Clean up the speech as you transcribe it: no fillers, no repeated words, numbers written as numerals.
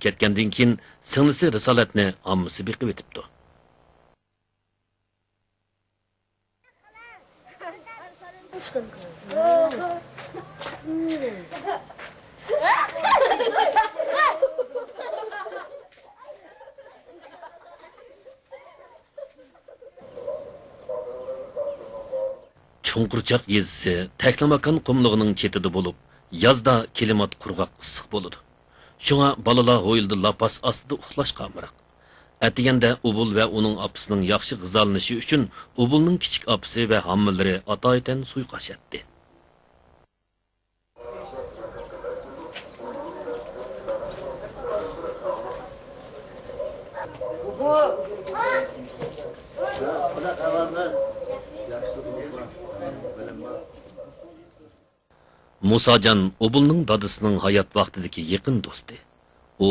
ketgandan keyin singlisi risolatni ommasi beqib etibdi. Chunqurchoq yezisi Taklamakan qumlig'ining chetida bo'lib, yozda klimat qurg'oq issiq bo'ladi. Shunga balalar ho'yildi lapas ostida uxlashga amriq. Atiganda Ubul va uning opasining yaxshi g'izolanishi uchun Ubulning kichik opasi va homilari atoyatan suyqash etdi. Musajon Ubulning dadasining hayot vaqtidagi yaqin do'sti. U